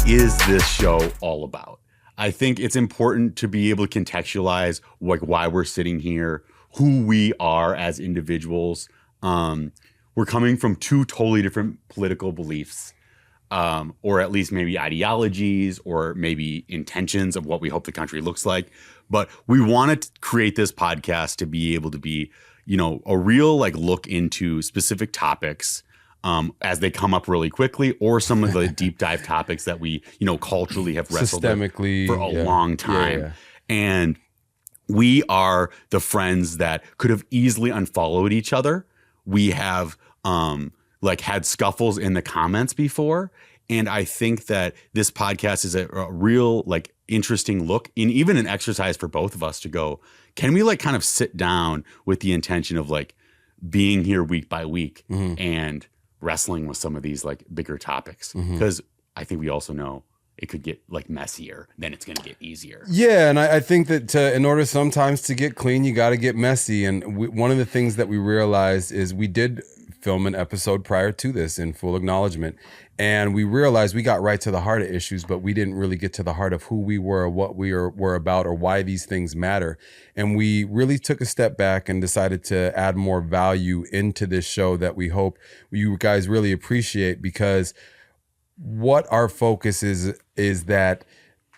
is this show all about? I think it's important to be able to contextualize like why we're sitting here, who we are as individuals. We're coming from two totally different political beliefs, or at least maybe ideologies or maybe intentions of what we hope the country looks like. But we want to create this podcast to be able to be, you know, a real like look into specific topics as they come up really quickly, or some of the deep dive topics that we, you know, culturally have wrestled with for a long time. Yeah. And we are the friends that could have easily unfollowed each other. We have like had scuffles in the comments before. And I think that this podcast is a real like interesting look in even an exercise for both of us to go, can we like kind of sit down with the intention of like being here week by week and wrestling with some of these like bigger topics? Because I think we also know it could get like messier, then it's going to get easier. Yeah, and I think that in order sometimes to get clean, you got to get messy. And one of the things that we realized is we did film an episode prior to this in full acknowledgement. And we realized we got right to the heart of issues, but we didn't really get to the heart of who we were, what we were about, or why these things matter. And we really took a step back and decided to add more value into this show that we hope you guys really appreciate, because what our focus is that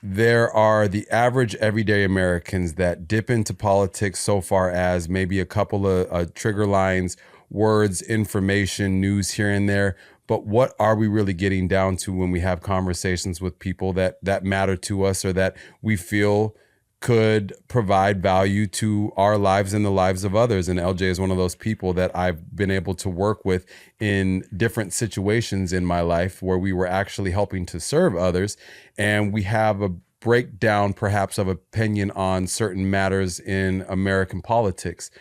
there are the average everyday Americans that dip into politics so far as maybe a couple of trigger lines, words, information, news here and there. But what are we really getting down to when we have conversations with people that matter to us, or that we feel could provide value to our lives and the lives of others? And LJ is one of those people that I've been able to work with in different situations in my life where we were actually helping to serve others. And we have a breakdown perhaps of opinion on certain matters in American politics.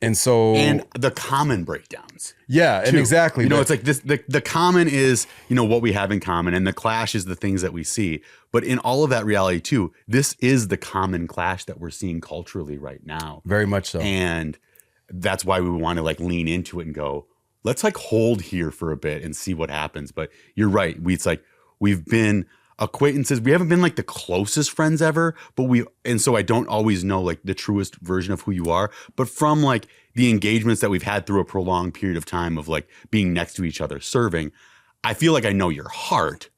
And the common breakdowns. Yeah, and exactly. You know, it's like this, the common is, you know, what we have in common, and the clash is the things that we see. But in all of that reality too, this is the common clash that we're seeing culturally right now. Very much so. And that's why we want to like lean into it and go, let's like hold here for a bit and see what happens. But you're right. We've been acquaintances. We haven't been like the closest friends ever, and so I don't always know like the truest version of who you are. But from like the engagements that we've had through a prolonged period of time of like being next to each other, serving, I feel like I know your heart,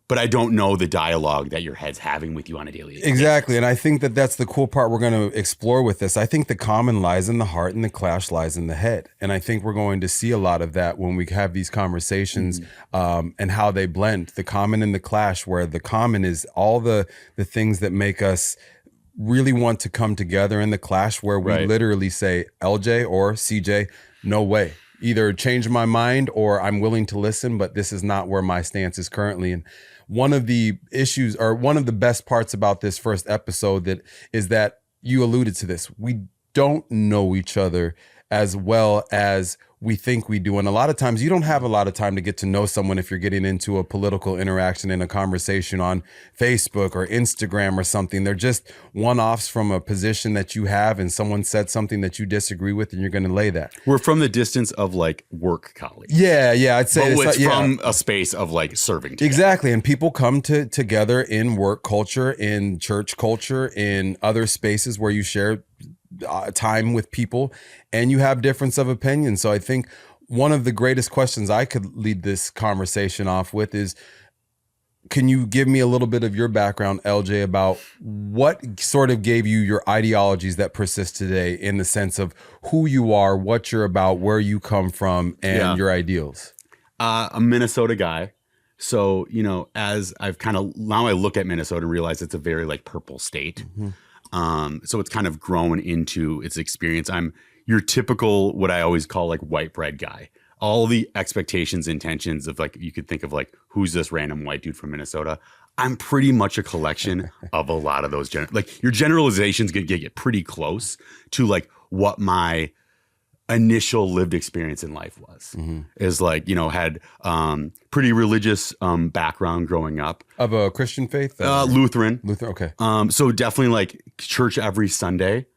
but I don't know the dialogue that your head's having with you on a daily basis. Exactly. And I think that that's the cool part we're going to explore with this. I think the common lies in the heart and the clash lies in the head. And I think we're going to see a lot of that when we have these conversations and how they blend the common and the clash, where the common is all the things that make us really want to come together, in the clash where we literally say, LJ or CJ, no way. Either change my mind or I'm willing to listen, but this is not where my stance is currently. And one of the issues, or one of the best parts about this first episode, is that you alluded to this. We don't know each other as well as we think we do. And a lot of times you don't have a lot of time to get to know someone if you're getting into a political interaction in a conversation on Facebook or Instagram or something. They're just one-offs from a position that you have, and someone said something that you disagree with, and you're going to lay that. We're from the distance of like work colleagues. Yeah, I'd say it's from a space of like serving together. Exactly. And people come together in work culture, in church culture, in other spaces where you share time with people and you have difference of opinion. So I think one of the greatest questions I could lead this conversation off with is, can you give me a little bit of your background, LJ, about what sort of gave you your ideologies that persist today, in the sense of who you are, what you're about, where you come from, and your ideals? A Minnesota guy. So, you know, as I've kind of, now I look at Minnesota and realize it's a very like purple state. So it's kind of grown into its experience. I'm your typical, what I always call like white bread guy. All the expectations, intentions of like, you could think of like, who's this random white dude from Minnesota? I'm pretty much a collection of a lot of those. Like your generalizations get pretty close to like what my initial lived experience in life was. Is like, you know, had pretty religious background growing up. Of a Christian faith? Lutheran. Okay. So definitely like church every Sunday.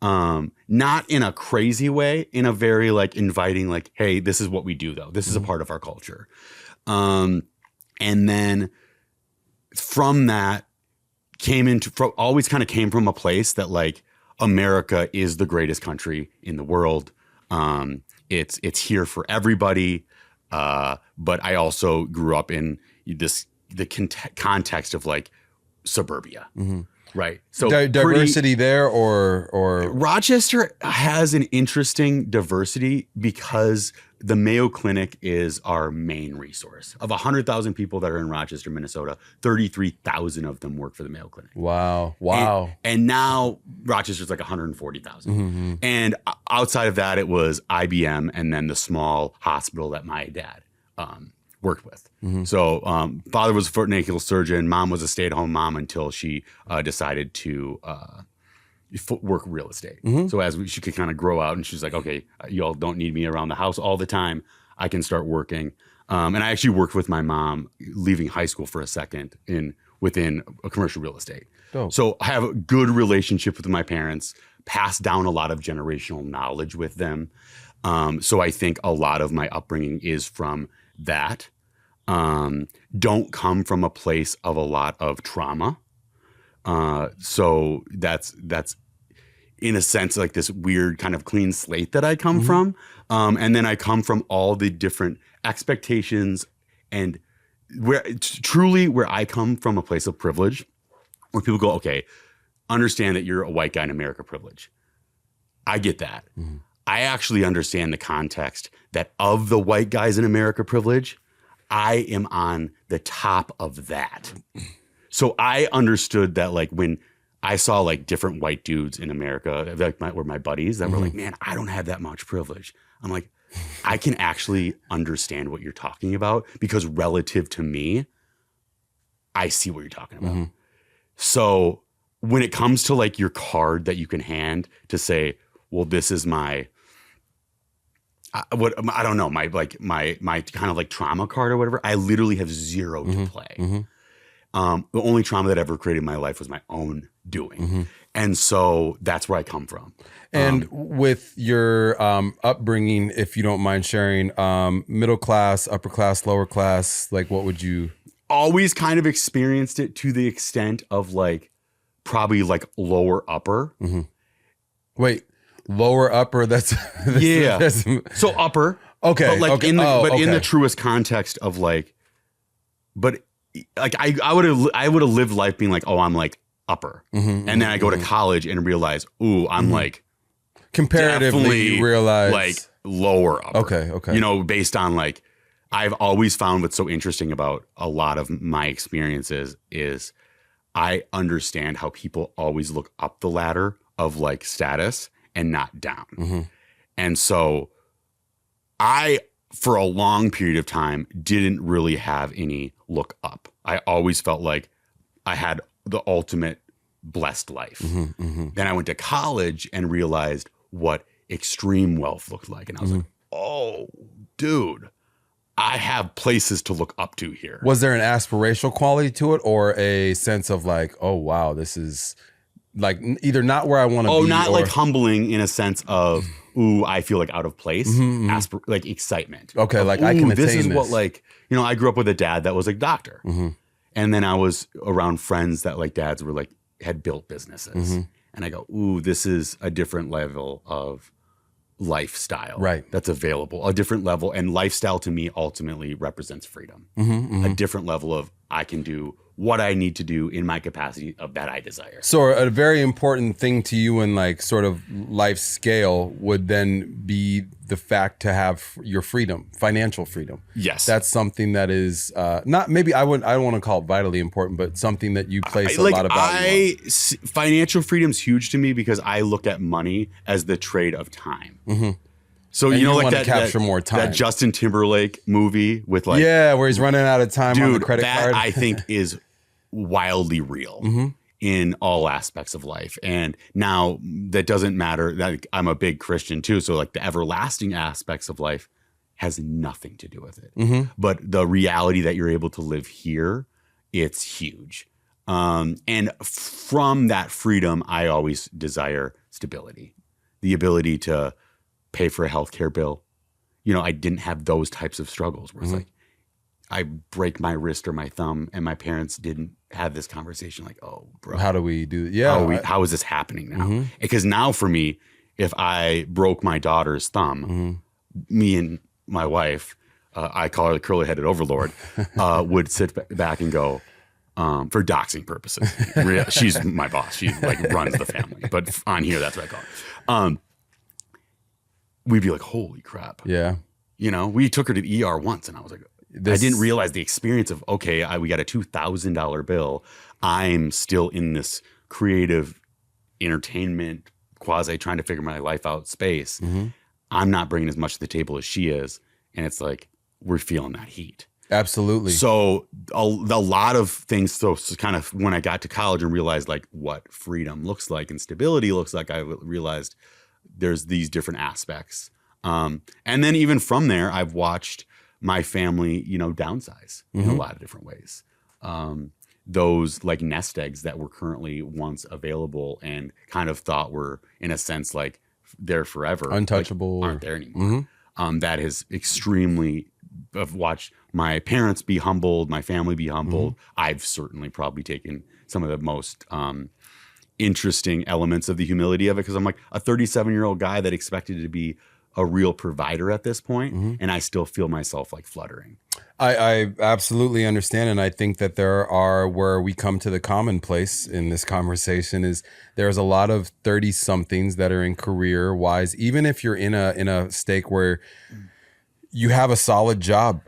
Not in a crazy way, in a very like inviting, like, hey, this is what we do though. This is a part of our culture. And then from that always kind of came from a place that like America is the greatest country in the world. It's here for everybody. But I also grew up in the context of like suburbia. Right. So diversity there or Rochester has an interesting diversity because the Mayo Clinic is our main resource. Of 100,000 people that are in Rochester, Minnesota, 33,000 of them work for the Mayo Clinic. Wow. And now Rochester's like 140,000. And outside of that, it was IBM and then the small hospital that my dad worked with. So father was a foot and ankle surgeon. Mom was a stay-at-home mom until she decided to work real estate. So as she could kind of grow out, and she's like, okay, y'all don't need me around the house all the time. I can start working. And I actually worked with my mom leaving high school for a second within a commercial real estate. Dope. So I have a good relationship with my parents, passed down a lot of generational knowledge with them. So I think a lot of my upbringing is from that. Don't come from a place of a lot of trauma. So that's in a sense like this weird kind of clean slate that I come from. And then I come from all the different expectations and where I come from a place of privilege where people go, okay, understand that you're a white guy in America privilege. I get that. I actually understand the context that of the white guys in America privilege, I am on the top of that. So I understood that like when I saw like different white dudes in America, like were my buddies that were like, man, I don't have that much privilege. I'm like, I can actually understand what you're talking about because relative to me, I see what you're talking about. So when it comes to like your card that you can hand to say, well, this is my I don't know, my kind of like trauma card or whatever. I literally have zero to play. The only trauma that ever created my life was my own doing. And so that's where I come from. And with your upbringing, if you don't mind sharing, middle class, upper class, lower class, like what would you? Always kind of experienced it to the extent of like probably like lower upper. Wait. Lower upper, that's so upper. Okay. But like okay. in the truest context of like, but like I would have lived life being like, oh, I'm like upper. And then I go to college and realize, ooh, I'm like comparatively realize like lower upper. Okay. You know, based on like I've always found what's so interesting about a lot of my experiences is I understand how people always look up the ladder of like status and not down. And so I, for a long period of time, didn't really have any look up. I always felt like I had the ultimate blessed life. Then I went to college and realized what extreme wealth looked like. And I was like, oh, dude, I have places to look up to here. Was there an aspirational quality to it or a sense of like, oh, wow, this is like either not where I want to be. Oh, not like humbling in a sense of, ooh, I feel like out of place. Like excitement. Okay, like I can attain this. Is what like, you know, I grew up with a dad that was like doctor. And then I was around friends that like dads were like, had built businesses. And I go, ooh, this is a different level of lifestyle. Right. That's available. A different level. And lifestyle to me ultimately represents freedom. A different level of I can do what I need to do in my capacity of that I desire. So a very important thing to you in like sort of life scale would then be the fact to have your freedom, financial freedom. Yes. That's something that is not, maybe I don't want to call it vitally important, but something that you place a lot of value on. Financial freedom is huge to me because I look at money as the trade of time. So and you know, like that capture more time. That Justin Timberlake movie with like, where he's running out of time on the credit card. I think is wildly real in all aspects of life. And now that doesn't matter. That I'm a big Christian too, so like the everlasting aspects of life has nothing to do with it. But the reality that you're able to live here, it's huge. And from that freedom, I always desire stability, the ability to pay for a healthcare bill. You know, I didn't have those types of struggles where it's like I break my wrist or my thumb, and my parents didn't have this conversation like, oh, bro, How do we do? Yeah. how is this happening now? Because now for me, if I broke my daughter's thumb, me and my wife, I call her the curly-headed overlord, would sit back and go, for doxing purposes. She's my boss. She like runs the family. But on here, that's what I call it. We'd be like, holy crap. Yeah. You know, we took her to the ER once, and I was like, I didn't realize the experience of, okay, we got a $2,000 bill. I'm still in this creative entertainment, quasi trying to figure my life out space. I'm not bringing as much to the table as she is. And it's like, we're feeling that heat. Absolutely. So a lot of things. So kind of when I got to college and realized like what freedom looks like and stability looks like, I realized there's these different aspects. And then even from there, I've watched my family, you know, downsize in a lot of different ways. Those like nest eggs that were currently once available and kind of thought were in a sense like they're forever, untouchable, like, aren't there anymore. That is extremely. I've watched my parents be humbled, my family be humbled. I've certainly probably taken some of the most interesting elements of the humility of it, because I'm like a 37-year-old guy that expected to be a real provider at this point, and I still feel myself like fluttering. I absolutely understand, and I think that there are, where we come to the commonplace in this conversation is there's a lot of 30-somethings that are in career-wise, even if you're in a stake where you have a solid job,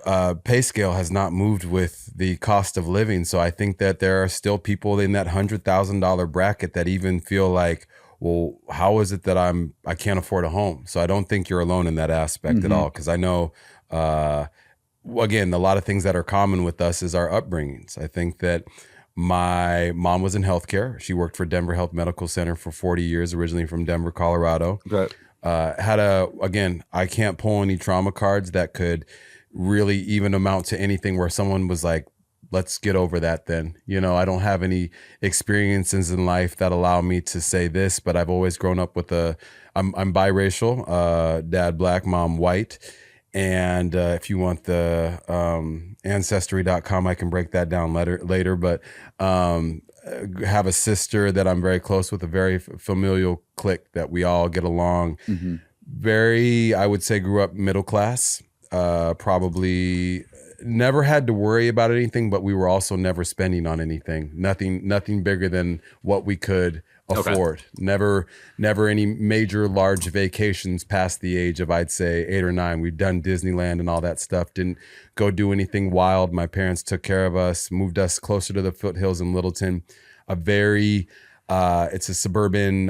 pay scale has not moved with the cost of living. So I think that there are still people in that $100,000 bracket that even feel like, well, how is it that I can't afford a home? So I don't think you're alone in that aspect at all. Because I know, again, a lot of things that are common with us is our upbringings. I think that my mom was in healthcare. She worked for Denver Health Medical Center for 40 years, originally from Denver, Colorado. Right. Again, I can't pull any trauma cards that could really even amount to anything where someone was like, let's get over that then. You know, I don't have any experiences in life that allow me to say this, but I've always grown up with I'm biracial, dad black, mom white. And if you want the ancestry.com, I can break that down later. But have a sister that I'm very close with, a very familial clique that we all get along. Very, I would say, grew up middle class, probably never had to worry about anything, but we were also never spending on anything. Nothing bigger than what we could afford. Okay. Never any major large vacations past the age of, I'd say, 8 or 9. We've done Disneyland and all that stuff. Didn't go do anything wild. My parents took care of us, moved us closer to the foothills in Littleton. It's a suburban,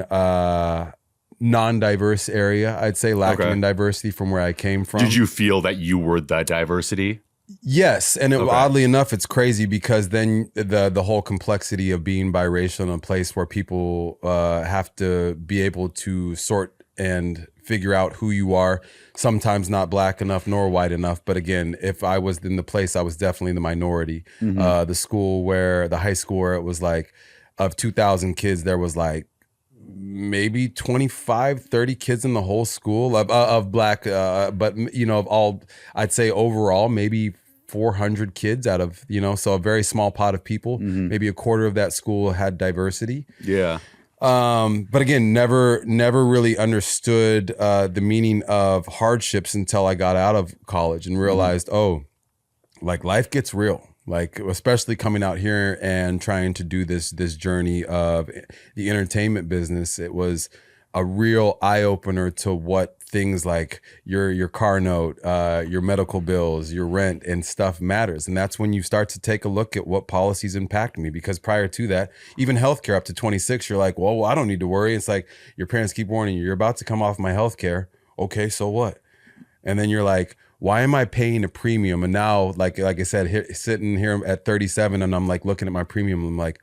non-diverse area, I'd say, lacking in diversity from where I came from. Did you feel that you were the diversity? Yes, and oddly enough, it's crazy because then the whole complexity of being biracial in a place where people have to be able to sort and figure out who you are, sometimes not black enough nor white enough. But again, if I was in the place, I was definitely the minority. The high school where it was like, of 2,000 kids, there was like maybe 25, 30 kids in the whole school of black, but you know, of all, I'd say overall, maybe 400 kids out of, you know, so a very small pot of people. Maybe a quarter of that school had diversity. Yeah. But again, never really understood the meaning of hardships until I got out of college and realized, oh, like life gets real. Like, especially coming out here and trying to do this journey of the entertainment business, it was a real eye opener to what things like your car note, your medical bills, your rent and stuff matters. And that's when you start to take a look at what policies impact me. Because prior to that, even healthcare up to 26, you're like, well, I don't need to worry. It's like your parents keep warning you, you're about to come off my healthcare. Okay, so what? And then you're like, why am I paying a premium? And now, like I said, sitting here at 37 and I'm like looking at my premium, I'm like,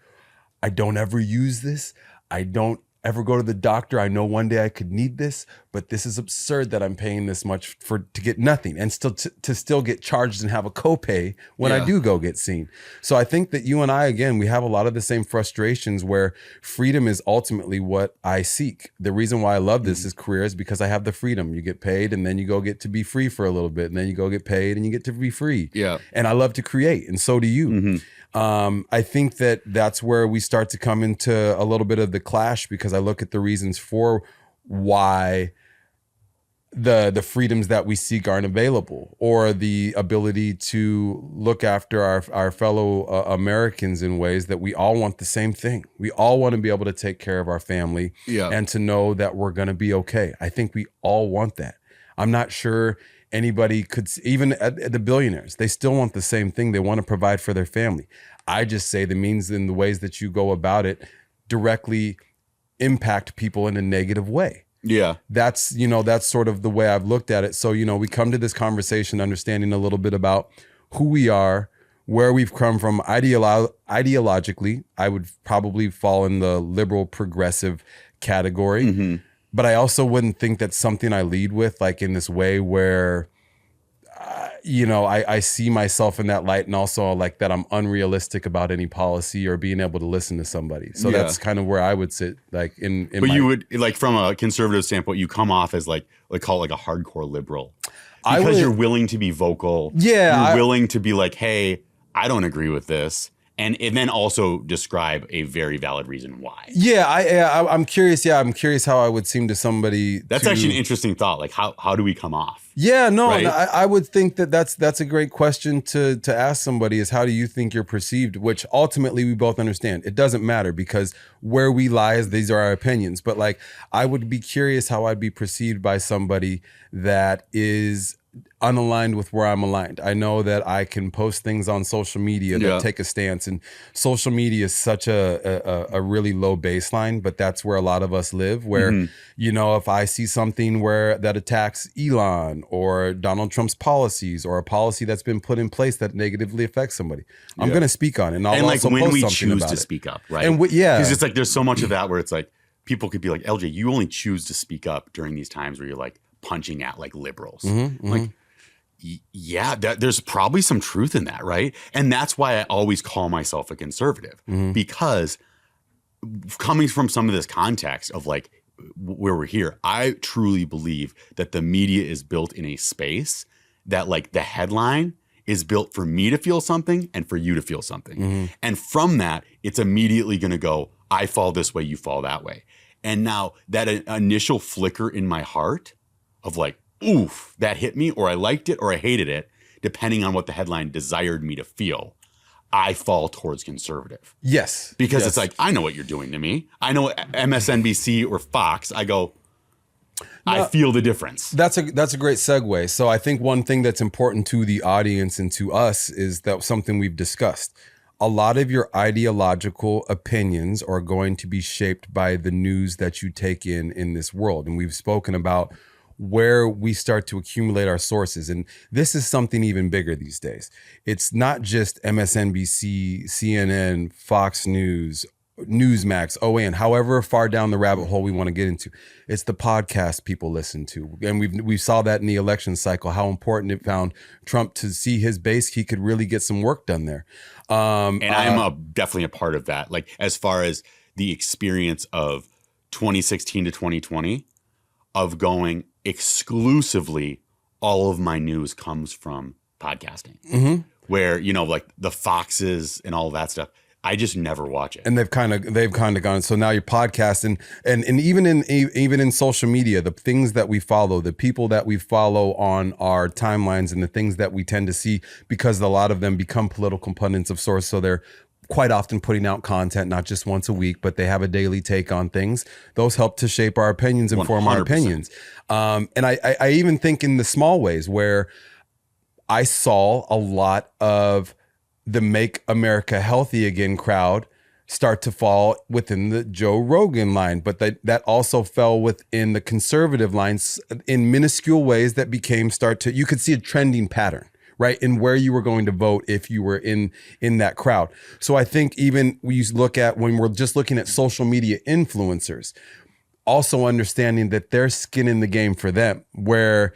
I don't ever use this. I don't ever go to the doctor, I know one day I could need this, but this is absurd that I'm paying this much to get nothing and still to still get charged and have a copay when I do go get seen. So I think that you and I, again, we have a lot of the same frustrations where freedom is ultimately what I seek. The reason why I love this is career is because I have the freedom. You get paid and then you go get to be free for a little bit, and then you go get paid and you get to be free. Yeah. And I love to create, and so do you. I think that that's where we start to come into a little bit of the clash, because I look at the reasons for why the freedoms that we seek aren't available, or the ability to look after our fellow Americans in ways that we all want the same thing. We all want to be able to take care of our family and to know that we're going to be okay. I think we all want that. I'm not sure anybody could, even at the billionaires, they still want the same thing. They want to provide for their family. I just say the means and the ways that you go about it directly impact people in a negative way. Yeah. That's sort of the way I've looked at it. So, we come to this conversation understanding a little bit about who we are, where we've come from ideologically. I would probably fall in the liberal progressive category. But I also wouldn't think that's something I lead with, like in this way where, I see myself in that light, and also like that I'm unrealistic about any policy or being able to listen to somebody. So that's kind of where I would sit, like in But you would, like, from a conservative standpoint, you come off as like call it like a hardcore liberal. Because you're willing to be vocal. Yeah. You're willing to be like, hey, I don't agree with this. And then also describe a very valid reason why. Yeah, I'm curious. Yeah, I'm curious how I would seem to somebody. That's actually an interesting thought. Like, how do we come off? Yeah, no, right? I would think that's a great question to ask somebody, is how do you think you're perceived? Which ultimately we both understand. It doesn't matter, because where we lie is these are our opinions. But like, I would be curious how I'd be perceived by somebody that is unaligned with where I'm aligned. I know that I can post things on social media that take a stance, and social media is such a really low baseline, but that's where a lot of us live, where, if I see something that attacks Elon or Donald Trump's policies, or a policy that's been put in place that negatively affects somebody, I'm going to speak on it. And I'll also when post we something choose about to it. speak up, right? And because it's like, there's so much of that where it's like, people could be like, LJ, you only choose to speak up during these times where you're like punching at like liberals. Like, yeah, there's probably some truth in that, right? And that's why I always call myself a conservative, because coming from some of this context of like where we're here, I truly believe that the media is built in a space that, like, the headline is built for me to feel something and for you to feel something. And from that, it's immediately going to go, I fall this way, you fall that way. And now that initial flicker in my heart of like, oof, that hit me, or I liked it or I hated it, depending on what the headline desired me to feel, I fall towards conservative. Yes. Because it's like, I know what you're doing to me. I know MSNBC or Fox. I go, I feel the difference. That's a great segue. So I think one thing that's important to the audience and to us is that something we've discussed. A lot of your ideological opinions are going to be shaped by the news that you take in this world. And we've spoken about where we start to accumulate our sources. And this is something even bigger these days. It's not just MSNBC, CNN, Fox News, Newsmax, OAN, however far down the rabbit hole we want to get into. It's the podcast people listen to. And we saw that in the election cycle, how important it found Trump to see his base. He could really get some work done there. And I'm definitely a part of that. Like, as far as the experience of 2016 to 2020 of going exclusively, all of my news comes from podcasting, where, like the Foxes and all of that stuff, I just never watch it. And they've kind of gone. So now you're podcasting, and even in social media, the things that we follow, the people that we follow on our timelines, and the things that we tend to see, because a lot of them become political pundits of sorts. So they're quite often putting out content, not just once a week, but they have a daily take on things. Those help to shape our opinions and 100%. Form our opinions. And I even think in the small ways where I saw a lot of the Make America Healthy Again crowd start to fall within the Joe Rogan line, but that also fell within the conservative lines in minuscule ways that you could see a trending pattern, right, in where you were going to vote if you were in that crowd. So I think even when we're just looking at social media influencers, also understanding that there's skin in the game for them, where,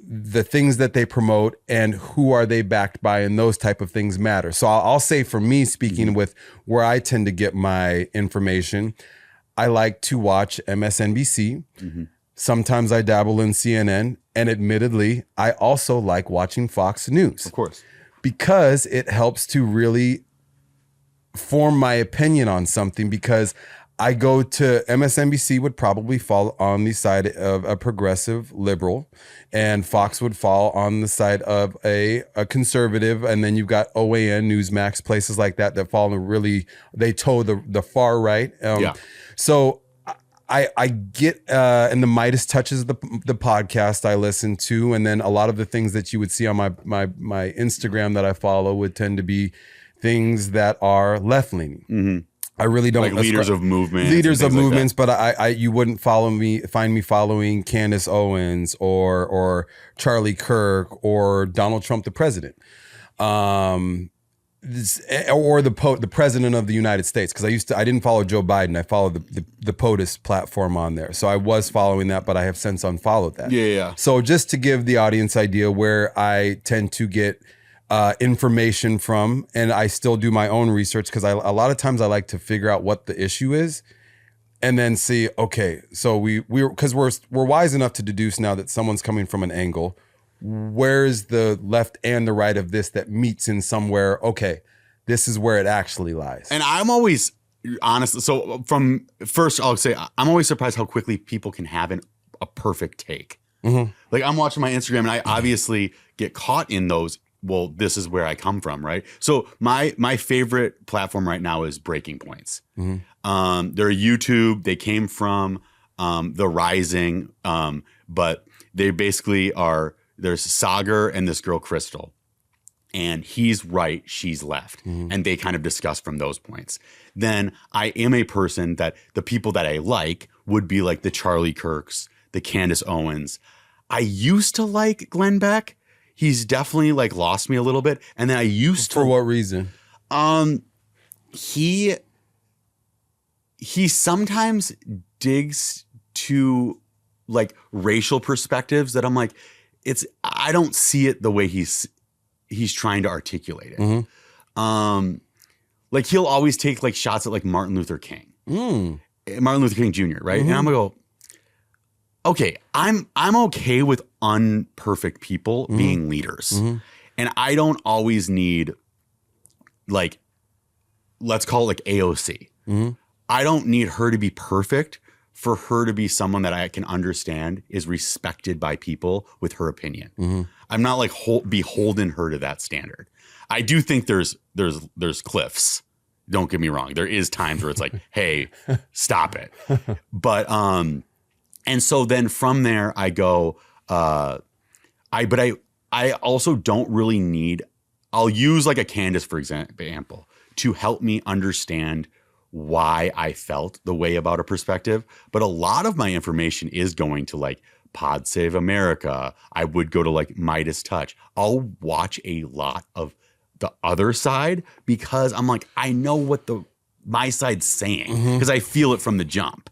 the things that they promote and who are they backed by, and those type of things matter. So I'll say for me, speaking with where I tend to get my information, I like to watch MSNBC. Sometimes I dabble in CNN, and admittedly, I also like watching Fox News. Of course. Because it helps to really form my opinion on something, because I go to MSNBC would probably fall on the side of a progressive liberal, and Fox would fall on the side of a conservative. And then you've got OAN, Newsmax, places like that fall in they toe the far right. So I get, and the Midas touches the podcast I listen to. And then a lot of the things that you would see on my Instagram that I follow would tend to be things that are left leaning. I really don't like leaders of movements, but I you wouldn't find me following Candace Owens or Charlie Kirk or Donald Trump, the president, or the president of the United States. Because I didn't follow Joe Biden. I followed the POTUS platform on there. So I was following that, but I have since unfollowed that. Yeah. So just to give the audience idea where I tend to get information from, and I still do my own research, because a lot of times I like to figure out what the issue is, and then see, okay, so we're wise enough to deduce now that someone's coming from an angle. Where's the left and the right of this that meets in somewhere? Okay, this is where it actually lies. And I'm always honestly, so from first, I'll say I'm always surprised how quickly people can have a perfect take. Like I'm watching my Instagram, and I obviously get caught in those. Well, this is where I come from, right? So my favorite platform right now is Breaking Points. They're YouTube. They came from The Rising, but they basically are. There's Sagar and this girl Crystal, and he's right, she's left, and they kind of discuss from those points. Then I am a person that the people that I like would be like the Charlie Kirks, the Candace Owens. I used to like Glenn Beck. He's definitely like lost me a little bit. And then I used to. For what reason? He sometimes digs to like racial perspectives that I'm like, I don't see it the way he's trying to articulate it. Like he'll always take like shots at like Martin Luther King Jr., right? And I'm gonna go, okay, I'm okay with unperfect people being leaders. And I don't always need, like, let's call it like AOC. I don't need her to be perfect for her to be someone that I can understand is respected by people with her opinion. I'm not like beholden her to that standard. I do think there's cliffs. Don't get me wrong. There is times where it's like, hey, stop it. But and so then from there I go, I also don't really need, I'll use like a Candace, for example, to help me understand why I felt the way about a perspective. But a lot of my information is going to like Pod Save America. I would go to like Midas Touch. I'll watch a lot of the other side because I'm like, I know what my side's saying because I feel it from the jump.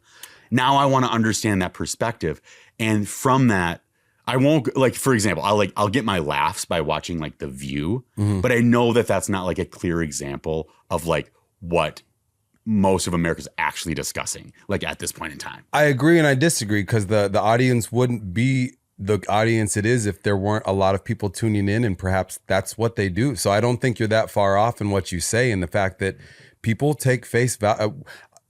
Now I want to understand that perspective. And from that, I won't, like, for example, I'll get my laughs by watching like The View, but I know that that's not like a clear example of like what most of America's actually discussing, like at this point in time. I agree and I disagree because the audience wouldn't be the audience it is if there weren't a lot of people tuning in, and perhaps that's what they do. So I don't think you're that far off in what you say, and the fact that people take face value.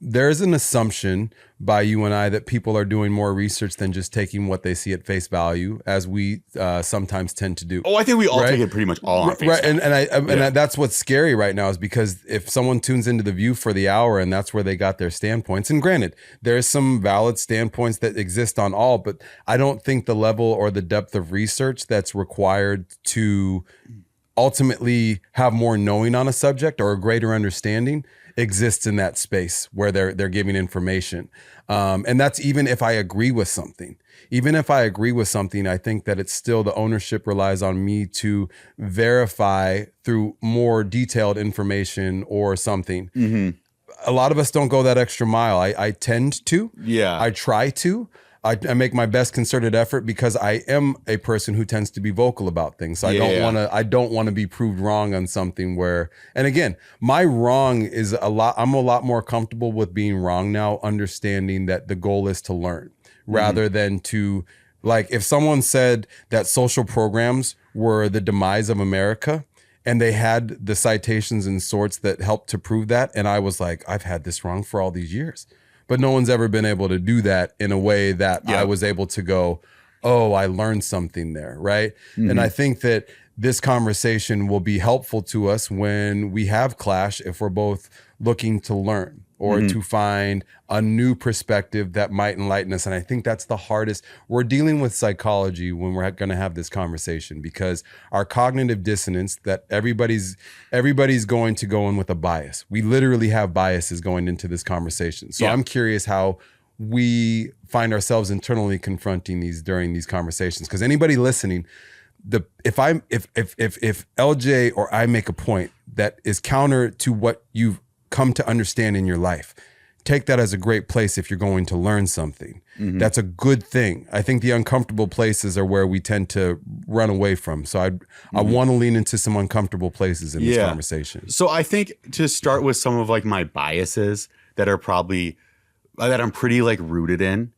There's an assumption by you and I that people are doing more research than just taking what they see at face value, as we sometimes tend to do. Oh, I think we all take it pretty much all on face value. And that's what's scary right now, is because if someone tunes into The View for the hour and that's where they got their standpoints, and granted, there's some valid standpoints that exist on all, but I don't think the level or the depth of research that's required to ultimately have more knowing on a subject or a greater understanding exists in that space where they're giving information. And that's even if I agree with something. Even if I agree with something, I think that it's still, the ownership relies on me to verify through more detailed information or something. a lot of us don't go that extra mile. I tend to. Yeah. I try to. I make my best concerted effort because I am a person who tends to be vocal about things. So I don't want to be proved wrong on something where, and again, my wrong is I'm a lot more comfortable with being wrong now, understanding that the goal is to learn rather than to, like, if someone said that social programs were the demise of America and they had the citations and sorts that helped to prove that, and I was like, I've had this wrong for all these years. But no one's ever been able to do that in a way that I was able to go, oh, I learned something there, right? And I think that this conversation will be helpful to us when we have clash if we're both looking to learn or to find a new perspective that might enlighten us. And I think that's the hardest. We're dealing with psychology when we're going to have this conversation because our cognitive dissonance that everybody's going to go in with a bias. We literally have biases going into this conversation. So I'm curious how we find ourselves internally confronting these during these conversations. Because anybody listening, if LJ or I make a point that is counter to what you've come to understand in your life, take that as a great place if you're going to learn something. That's a good thing. I think the uncomfortable places are where we tend to run away from. So I want to lean into some uncomfortable places in this conversation. So I think to start with some of like my biases that are probably that I'm pretty like rooted in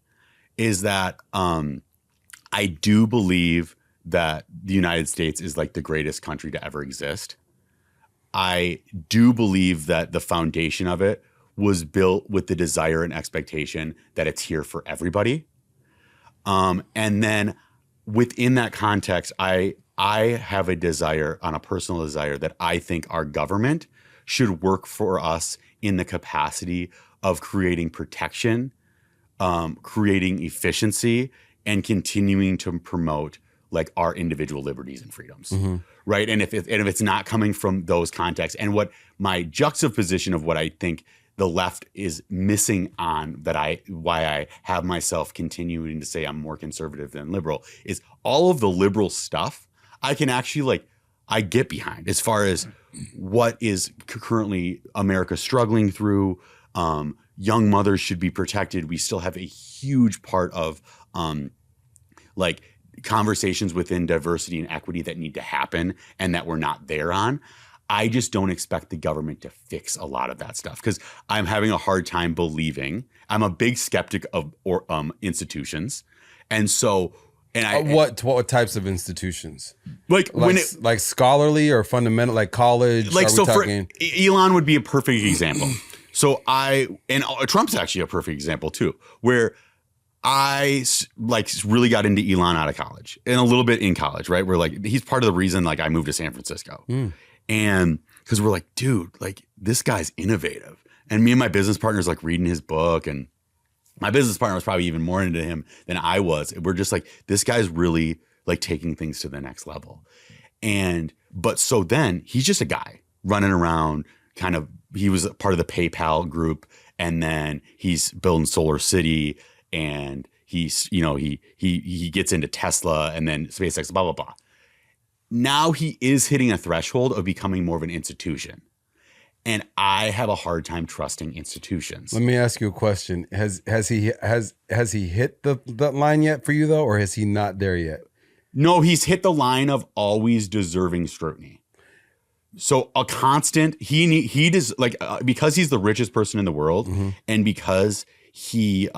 is that I do believe that the United States is like the greatest country to ever exist. I do believe that the foundation of it was built with the desire and expectation that it's here for everybody. And then within that context, I have a desire, on a personal desire, that I think our government should work for us in the capacity of creating protection, creating efficiency, and continuing to promote like our individual liberties and freedoms. Right. And if it's not coming from those contexts, and what my juxtaposition of what I think the left is missing on why I have myself continuing to say I'm more conservative than liberal is all of the liberal stuff I can actually I get behind as far as what is currently America struggling through. Young mothers should be protected. We still have a huge part of conversations within diversity and equity that need to happen and that we're not there on. I just don't expect the government to fix a lot of that stuff because I'm having a hard time believing. I'm a big skeptic of institutions. And so, what types of institutions? Like scholarly or fundamental, like college? Elon would be a perfect example. So Trump's actually a perfect example too, where I really got into Elon out of college and a little bit in college, right? We're he's part of the reason I moved to San Francisco. And because we're dude, this guy's innovative. And me and my business partner's reading his book, and my business partner was probably even more into him than I was. We're just this guy's really taking things to the next level. But so then he's just a guy running around he was a part of the PayPal group, and then he's building Solar City, and he's, he gets into Tesla and then SpaceX, blah, blah, blah. Now he is hitting a threshold of becoming more of an institution. And I have a hard time trusting institutions. Let me ask you a question. Has he hit the line yet for you though, or is he not there yet? No, he's hit the line of always deserving scrutiny. So a constant, he does because he's the richest person in the world, and because he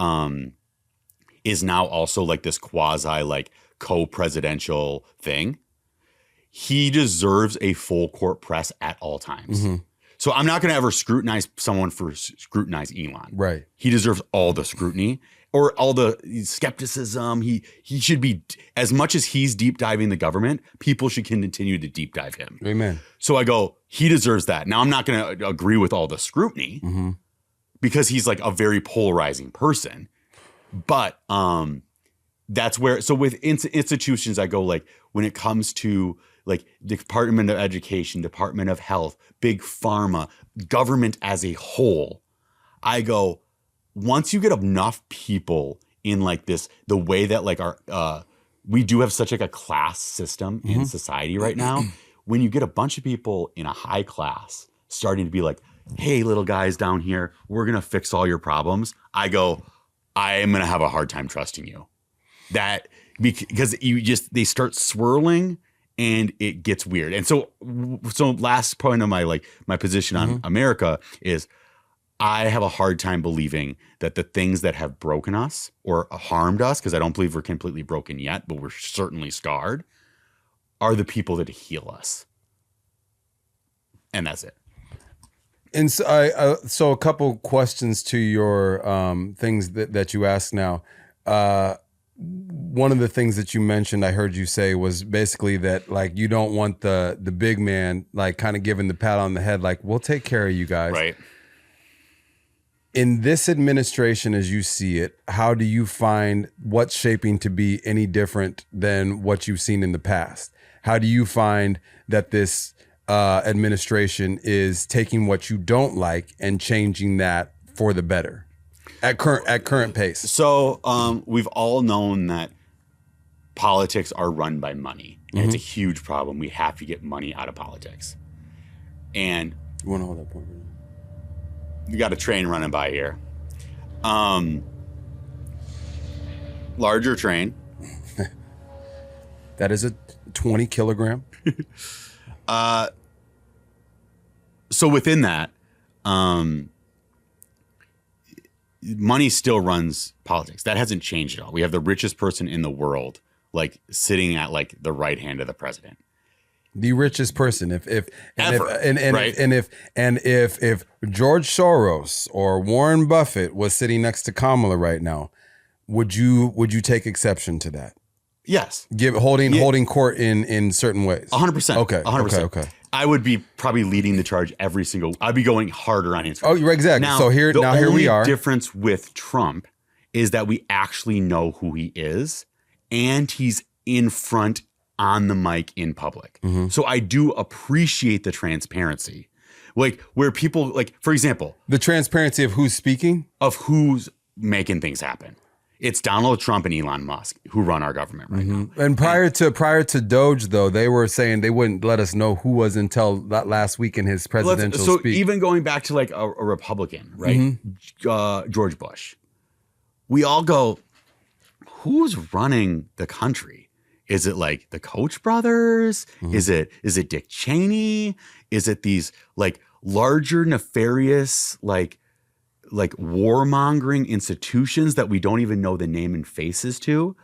is now also this quasi co-presidential thing, he deserves a full court press at all times. So I'm not going to ever scrutinize someone for scrutinize Elon. Right. He deserves all the scrutiny or all the skepticism. He should be, as much as he's deep diving the government, people should continue to deep dive him. Amen. So I go, he deserves that. Now I'm not going to agree with all the scrutiny because he's a very polarizing person. But that's where, so with institutions, I go when it comes to Department of Education, Department of Health, big pharma, government as a whole, I go, once you get enough people in the way that our we do have such a class system in society right now, when you get a bunch of people in a high class starting to be hey, little guys down here, we're going to fix all your problems. I go, I am going to have a hard time trusting you. That because they start swirling and it gets weird. And so last point of my position on America is I have a hard time believing that the things that have broken us or harmed us, because I don't believe we're completely broken yet, but we're certainly scarred, are the people that heal us. And that's it. And so, so a couple questions to your things that you asked now. One of the things that you mentioned, I heard you say, was basically that like you don't want the big man like kind of giving the pat on the head, like we'll take care of you guys. Right. In this administration, as you see it, how do you find what's shaping to be any different than what you've seen in the past? How do you find that this administration is taking what you don't like and changing that for the better at current pace? So we've all known that politics are run by money, and it's a huge problem. We have to get money out of politics. And you want to hold that point right now? You got a train running by here. Larger train. That is a 20 kilogram. So within that, money still runs politics. That hasn't changed at all. We have the richest person in the world, like sitting at like the right hand of the president. The richest person, if George Soros or Warren Buffett was sitting next to Kamala right now, would you take exception to that? Yes. Holding court in certain ways. 100%. Okay. 100%. Okay. I would be probably leading the charge every single. I'd be going harder on his. Oh, you're exactly. Now, so here we are. The only difference with Trump is that we actually know who he is, and he's in front on the mic in public. So I do appreciate the transparency, like where people, like for example, the transparency of who's speaking, of who's making things happen. It's Donald Trump and Elon Musk who run our government right now. And prior to Doge, though, they were saying they wouldn't let us know who was until that last week in his presidential speech. So even going back to like a Republican, right? George Bush. We all go, who's running the country? Is it like the Koch brothers? Is it Dick Cheney? Is it these like larger nefarious like warmongering institutions that we don't even know the name and faces to?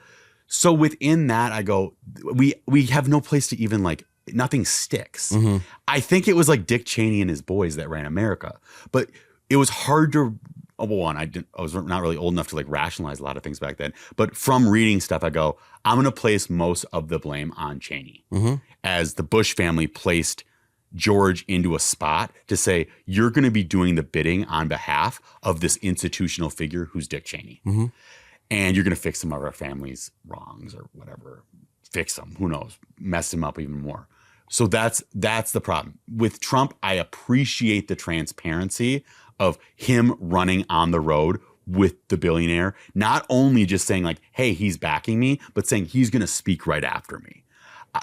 So within that, I go, we have no place to even like, nothing sticks. I think it was like Dick Cheney and his boys that ran America, but it was hard to. One, I was not really old enough to like rationalize a lot of things back then. But from reading stuff, I go, I'm going to place most of the blame on Cheney, as the Bush family placed George into a spot to say, you're going to be doing the bidding on behalf of this institutional figure who's Dick Cheney. And you're going to fix some of our family's wrongs or whatever. Fix them. Who knows? Mess him up even more. So that's the problem. With Trump, I appreciate the transparency of him running on the road with the billionaire, not only just saying like, hey, he's backing me, but saying he's going to speak right after me.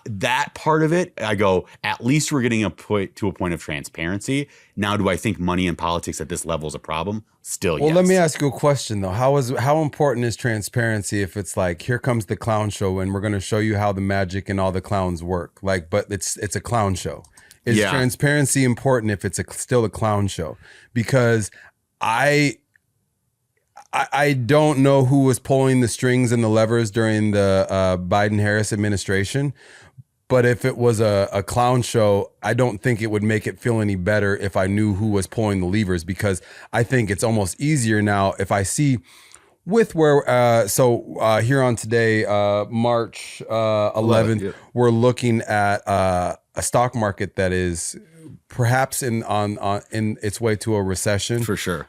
That part of it, I go, at least we're getting to a point of transparency. Now, do I think money in politics at this level is a problem? Still, yes. Well, let me ask you a question though. How important is transparency if it's like, here comes the clown show and we're going to show you how the magic and all the clowns work? Like, but it's a clown show. Is transparency important if it's still a clown show? Because I don't know who was pulling the strings and the levers during the Biden-Harris administration, but if it was a clown show, I don't think it would make it feel any better if I knew who was pulling the levers, because I think it's almost easier now if I see with where, here on today, March 11th, we're looking at a stock market that is perhaps in its way to a recession. For sure.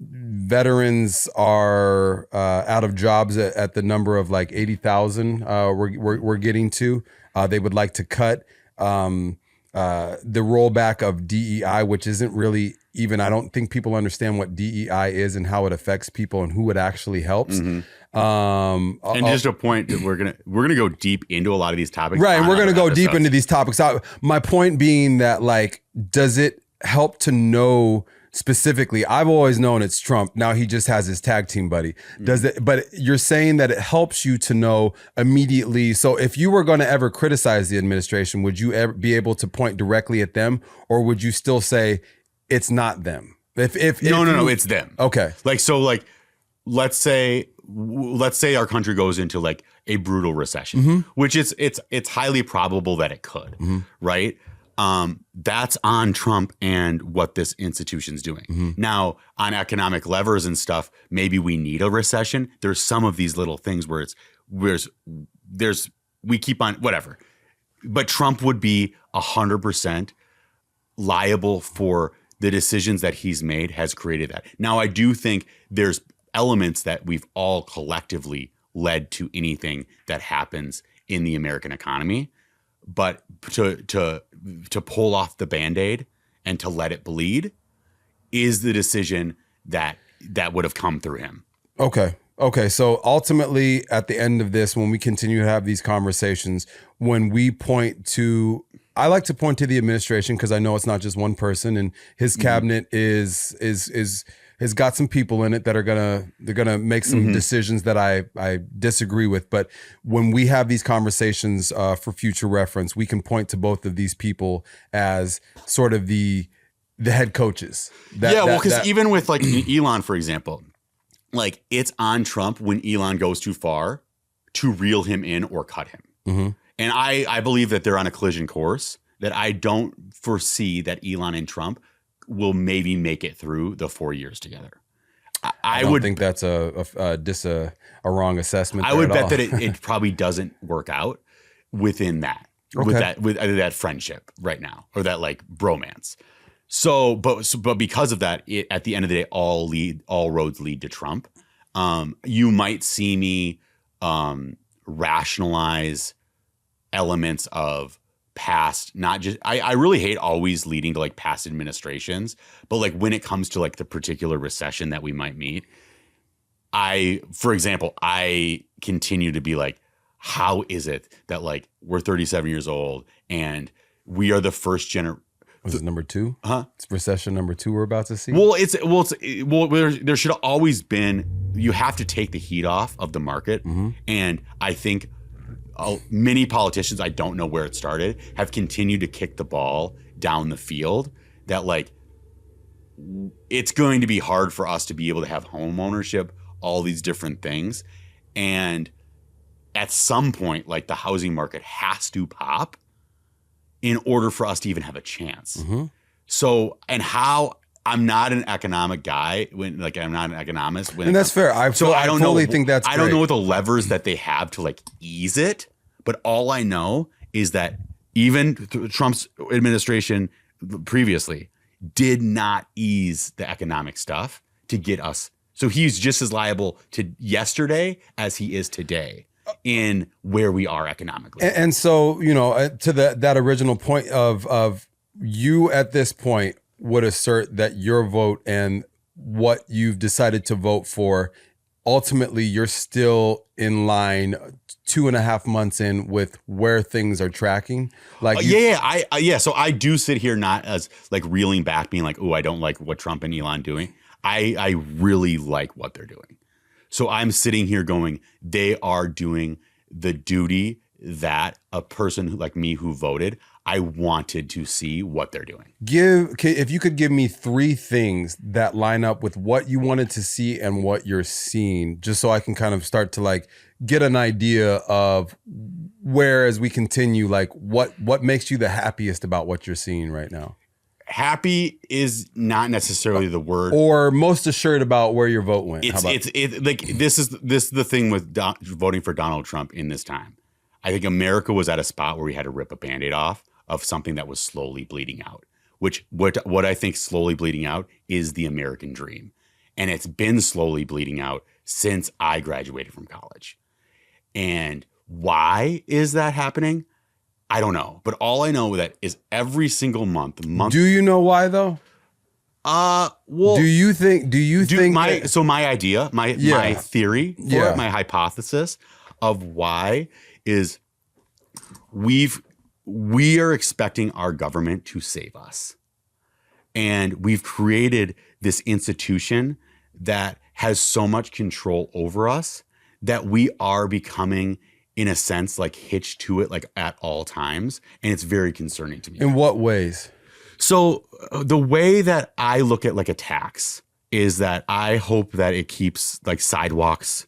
Veterans are out of jobs at the number of like 80,000 we're getting to. They would like to cut the rollback of DEI, which isn't really even, I don't think people understand what DEI is and how it affects people and who it actually helps. And just a point that we're gonna go deep into a lot of these topics. Right, and we're gonna go deep into these topics. My point being that, like, does it help to know specifically? I've always known it's Trump. Now he just has his tag team buddy. Does it? But you're saying that it helps you to know immediately. So if you were going to ever criticize the administration, would you ever be able to point directly at them, or would you still say it's not them? No, it's them. Okay. Let's say our country goes into like a brutal recession, which it's highly probable that it could, right? That's on Trump and what this institution's doing. Now, on economic levers and stuff, maybe we need a recession. There's some of these little things where we keep on whatever, but Trump would be 100% liable for the decisions that he's made has created that. Now, I do think there's elements that we've all collectively led to anything that happens in the American economy, but to pull off the Band-Aid and to let it bleed is the decision that would have come through him. Okay. So ultimately, at the end of this, when we continue to have these conversations, when we point to, I like to point to the administration because I know it's not just one person, and his cabinet has got some people in it that are gonna make some decisions that I disagree with. But when we have these conversations for future reference, we can point to both of these people as sort of the head coaches. Because even with like Elon, for example, like it's on Trump when Elon goes too far to reel him in or cut him. And I believe that they're on a collision course, that I don't foresee that Elon and Trump will maybe make it through the 4 years together. I would think that's a wrong assessment. I would bet that it probably doesn't work out within that, with either that friendship right now or that like bromance. So, but because of that, at the end of the day, all roads lead to Trump. You might see me rationalize elements of past, not just I really hate always leading to like past administrations, but like when it comes to like the particular recession that we might meet, for example, I continue to be like, how is it that like we're 37 years old and we are the first generation? Was it number 2? It's recession number 2 we're about to see. There should have always been. You have to take the heat off of the market, and I think many politicians, I don't know where it started, have continued to kick the ball down the field. That like it's going to be hard for us to be able to have home ownership, all these different things, and at some point, like the housing market has to pop in order for us to even have a chance. So, and how I'm not an economic guy I'm not an economist. And that's fair. I totally think that's I don't know what the levers that they have to like ease it, but all I know is that even Trump's administration previously did not ease the economic stuff to get us. So he's just as liable to yesterday as he is today in where we are economically. And so, to that original point of you at this point would assert that your vote and what you've decided to vote for, ultimately you're still in line 2.5 months in with where things are tracking. Like So I do sit here not as like reeling back, being like, oh, I don't like what Trump and Elon doing. I really like what they're doing. So I'm sitting here going, they are doing the duty that a person like me who voted, I wanted to see what they're doing. If you could give me 3 things that line up with what you wanted to see and what you're seeing, just so I can kind of start to like get an idea of where, as we continue, like what makes you the happiest about what you're seeing right now. Happy is not necessarily the word, or most assured about where your vote went. This is the thing with voting for Donald Trump in this time. I think America was at a spot where we had to rip a Band-Aid off of something that was slowly bleeding out. Which what I think slowly bleeding out is the American dream, and it's been slowly bleeding out since I graduated from college. And why is that happening? I don't know, but all I know that is every single month. Do you know why though? Well, do you think my idea, my theory for it, my hypothesis of why is we are expecting our government to save us. And we've created this institution that has so much control over us that we are becoming, in a sense, like hitched to it, like at all times. And it's very concerning to me. In what ways? So the way that I look at like a tax is that I hope that it keeps like sidewalks,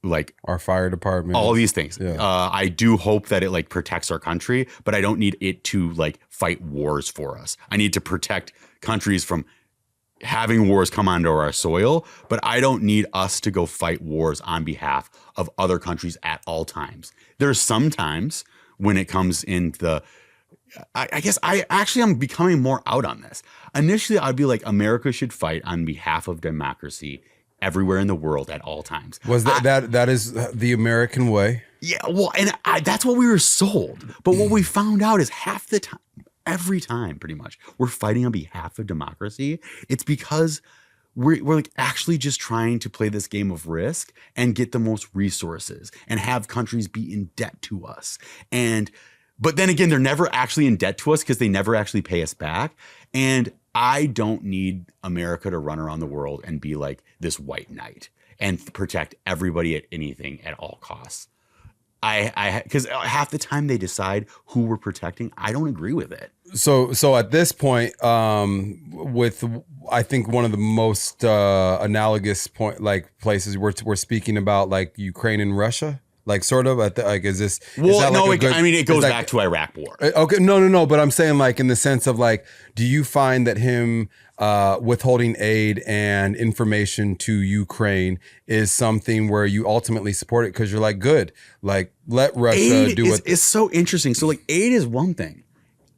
like our fire department, all these things. Yeah. I do hope that it like protects our country, but I don't need it to like fight wars for us. I need to protect countries from having wars come onto our soil, but I don't need us to go fight wars on behalf of other countries at all times. There's some times when it comes in the, I guess I'm becoming more out on this. Initially, I'd be like, America should fight on behalf of democracy everywhere in the world at all times. Was that is the American way? Yeah, well, and that's what we were sold. But what we found out is half the time, every time pretty much, we're fighting on behalf of democracy. It's because we're like actually just trying to play this game of risk and get the most resources and have countries be in debt to us. But then again, they're never actually in debt to us because they never actually pay us back. And I don't need America to run around the world and be like this white knight and protect everybody at anything at all costs. Because half the time they decide who we're protecting, I don't agree with it. So at this point, with I think one of the most analogous places we're speaking about, like Ukraine and Russia. Like sort of, is this? Well, is no, like it goes back to Iraq War. Okay, no, but I'm saying like in the sense of like, do you find that him withholding aid and information to Ukraine is something where you ultimately support it because you're like, good, like let Russia do what? It's so interesting. So like aid is one thing.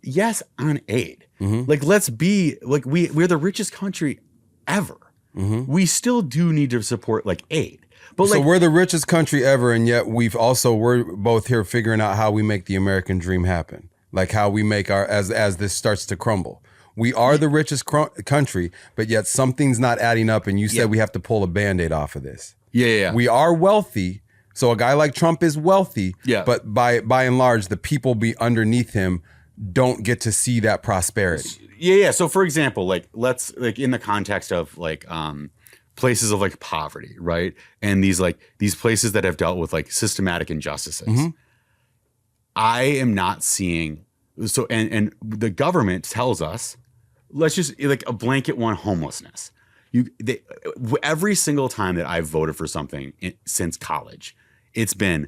Yes, on aid. Mm-hmm. Like let's be like we're the richest country ever. Mm-hmm. We still do need to support like aid. But so we're the richest country ever, and yet we're both here figuring out how we make the American dream happen, like how we make our as this starts to crumble. We are the richest country, but yet something's not adding up, and you said we have to pull a Band-Aid off of this. Yeah. We are wealthy, so a guy like Trump is wealthy. Yeah. But by and large, the people underneath him don't get to see that prosperity. Yeah. So for example, let's in the context of places of like poverty, right? And these places that have dealt with like systematic injustices. Mm-hmm. I am not seeing and the government tells us, let's just like a blanket one, homelessness. Every single time that I've voted for something since college, it's been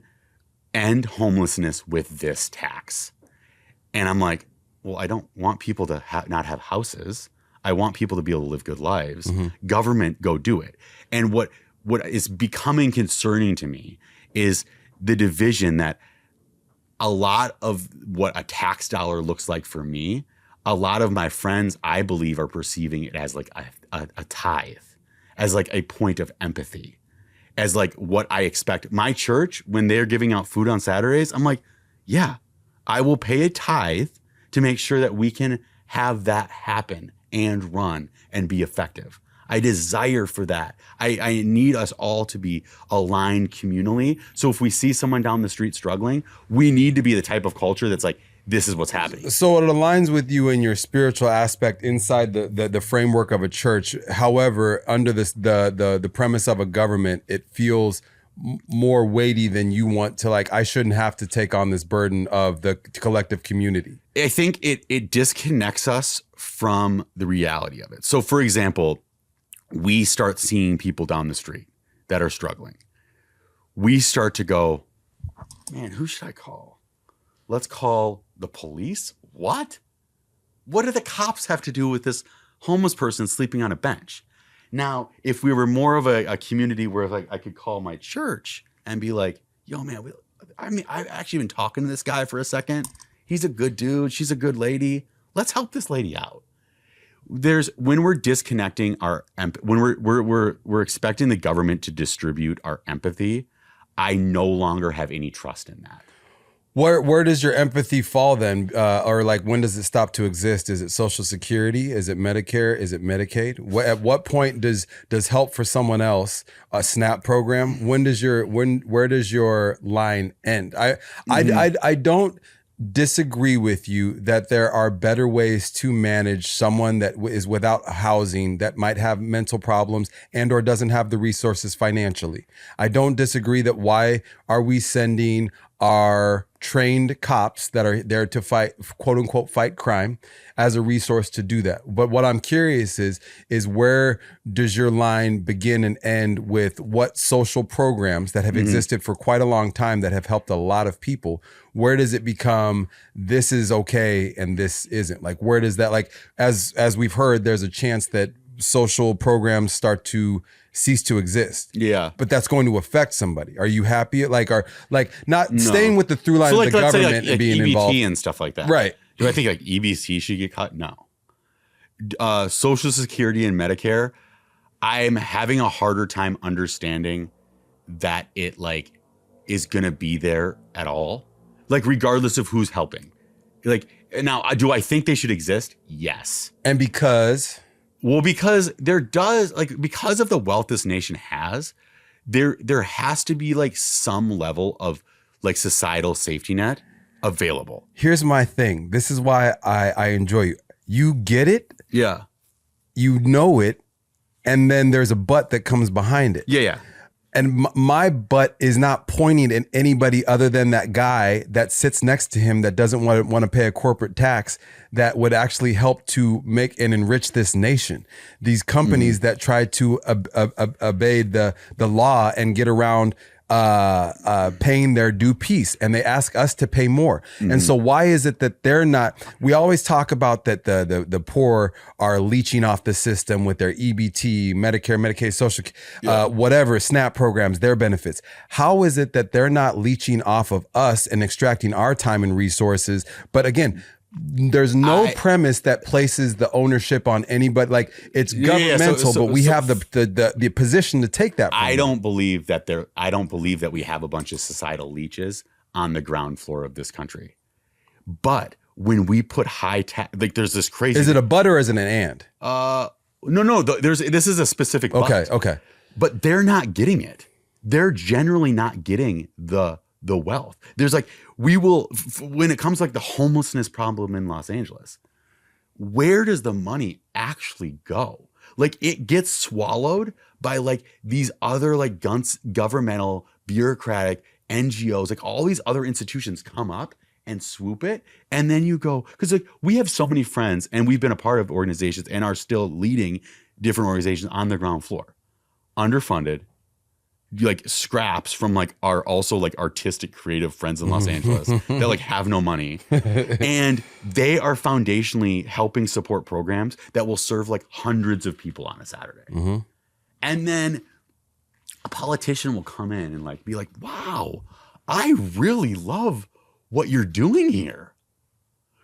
end homelessness with this tax. And I'm like, well, I don't want people to not have houses. I want people to be able to live good lives. Mm-hmm. Government, go do it. And what is becoming concerning to me is the division that a lot of what a tax dollar looks like for me, a lot of my friends, I believe, are perceiving it as like a tithe, as like a point of empathy, as like what I expect. My church, when they're giving out food on Saturdays, I'm like, yeah, I will pay a tithe to make sure that we can have that happen and run and be effective. I desire for that. I need us all to be aligned communally. So if we see someone down the street struggling, we need to be the type of culture that's like, this is what's happening. So it aligns with you in your spiritual aspect inside the framework of a church. However, under the premise of a government, it feels more weighty than you want to, like, I shouldn't have to take on this burden of the collective community. I think it disconnects us from the reality of it. So for example, we start seeing people down the street that are struggling. We start to go, man, who should I call? Let's call the police. What do the cops have to do with this homeless person sleeping on a bench? Now, if we were more of a community where like I could call my church and be like, yo, man, I've actually been talking to this guy for a second. He's a good dude. She's a good lady. Let's help this lady out. When we're disconnecting when we're expecting the government to distribute our empathy, I no longer have any trust in that. Where does your empathy fall then? Or like, when does it stop to exist? Is it Social Security? Is it Medicare? Is it Medicaid? At what point does help for someone else, a SNAP program? Where does your line end? I don't disagree with you that there are better ways to manage someone that is without housing, that might have mental problems and or doesn't have the resources financially. I don't disagree that why are we sending our trained cops that are there to fight, quote unquote, fight crime as a resource to do that. But what I'm curious is where does your line begin and end with what social programs that have existed for quite a long time that have helped a lot of people? Where does it become this is okay and this isn't? Like, where does that, like, as we've heard, there's a chance that social programs start to cease to exist. Yeah. But that's going to affect somebody. Are you happy? Like, not staying with the through line of the government and being EBT involved and stuff like that. Right. Do I think like EBC should get cut? No. Social Security and Medicare, I'm having a harder time understanding that it like is going to be there at all. Like, regardless of who's helping. Like, now, do I think they should exist? Yes. And because... Well, because because of the wealth this nation has, there has to be like some level of like societal safety net available. Here's my thing. This is why I enjoy you. You get it. Yeah. You know it. And then there's a but that comes behind it. Yeah, yeah. And my butt is not pointing at anybody other than that guy that sits next to him that doesn't want to pay a corporate tax that would actually help to make and enrich this nation. These companies that try to evade the law and get around paying their due piece, and they ask us to pay more. And so why is it that they're not? We always talk about that the poor are leeching off the system with their EBT, Medicare, Medicaid, social, whatever, SNAP programs, their benefits. How is it that they're not leeching off of us and extracting our time and resources? But again, there's no premise that places the ownership on anybody. Like, it's governmental, but we have the position to take that. I don't believe that we have a bunch of societal leeches on the ground floor of this country. But when we put high tax, like, there's this crazy. Is it a but or is it an and? No. This is a specific. Okay. But they're not getting it. They're generally not getting the wealth. There's like, when it comes to like the homelessness problem in Los Angeles, where does the money actually go? Like, it gets swallowed by like these other like governmental, bureaucratic NGOs, like all these other institutions come up and swoop it. And then you go, because like we have so many friends and we've been a part of organizations and are still leading different organizations on the ground floor, underfunded, like scraps from like our also like artistic creative friends in Los Angeles that like have no money, and they are foundationally helping support programs that will serve like hundreds of people on a Saturday. And then a politician will come in and like be like, wow, I really love what you're doing here.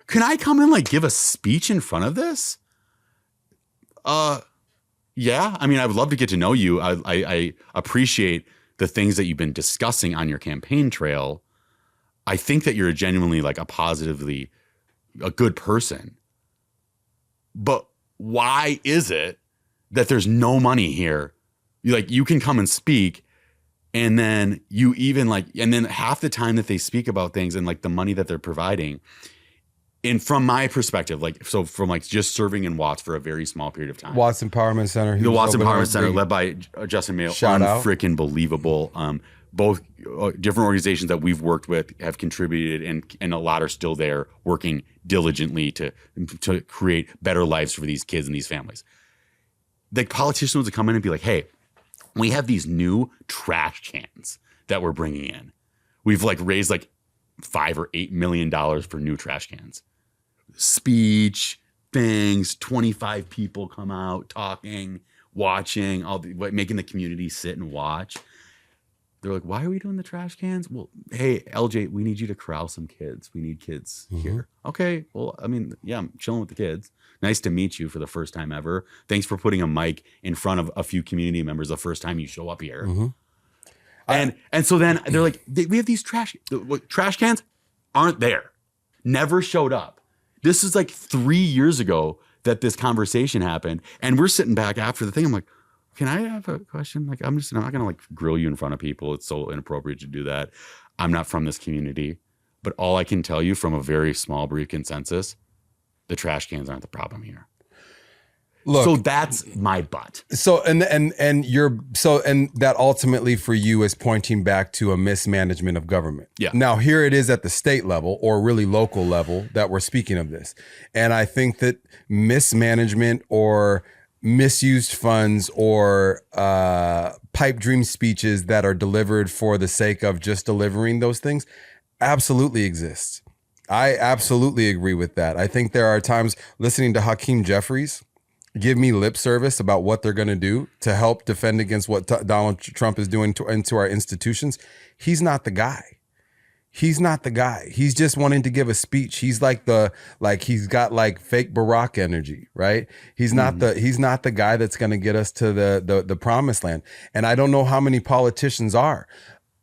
Can I come and like give a speech in front of this? Yeah, I mean, I would love to get to know you. I appreciate the things that you've been discussing on your campaign trail. I think that you're genuinely like a good person. But why is it that there's no money here? You can come and speak, and then and then half the time that they speak about things and like the money that they're providing. And from my perspective, from just serving in Watts for a very small period of time. Watts Empowerment Center. The Watts Empowerment Center, led by Justin Mayo. Shout out. Freaking believable. Both different organizations that we've worked with have contributed, and a lot are still there working diligently to create better lives for these kids and these families. The politicians would come in and be like, hey, we have these new trash cans that we're bringing in. We've raised $5 or $8 million for new trash cans. Speech, things, 25 people come out talking, watching, making the community sit and watch. They're like, why are we doing the trash cans? Well, hey, LJ, we need you to corral some kids. We need kids here. Okay, well, I mean, yeah, I'm chilling with the kids. Nice to meet you for the first time ever. Thanks for putting a mic in front of a few community members the first time you show up here. And so then they're like, we have these trash cans aren't there. Never showed up. This is 3 years ago that this conversation happened. And we're sitting back after the thing. I'm like, can I have a question? I'm not going to grill you in front of people. It's so inappropriate to do that. I'm not from this community. But all I can tell you from a very small, brief consensus, the trash cans aren't the problem here. Look, so that's my butt. So and that ultimately for you is pointing back to a mismanagement of government. Yeah. Now here it is at the state level or really local level that we're speaking of this. And I think that mismanagement or misused funds or pipe dream speeches that are delivered for the sake of just delivering those things absolutely exists. I absolutely agree with that. I think there are times listening to Hakeem Jeffries give me lip service about what they're going to do to help defend against what Donald Trump is doing into our institutions. He's not the guy. He's not the guy. He's just wanting to give a speech. He's he's got like fake Barack energy, right? He's not the guy that's going to get us to the promised land. And I don't know how many politicians are.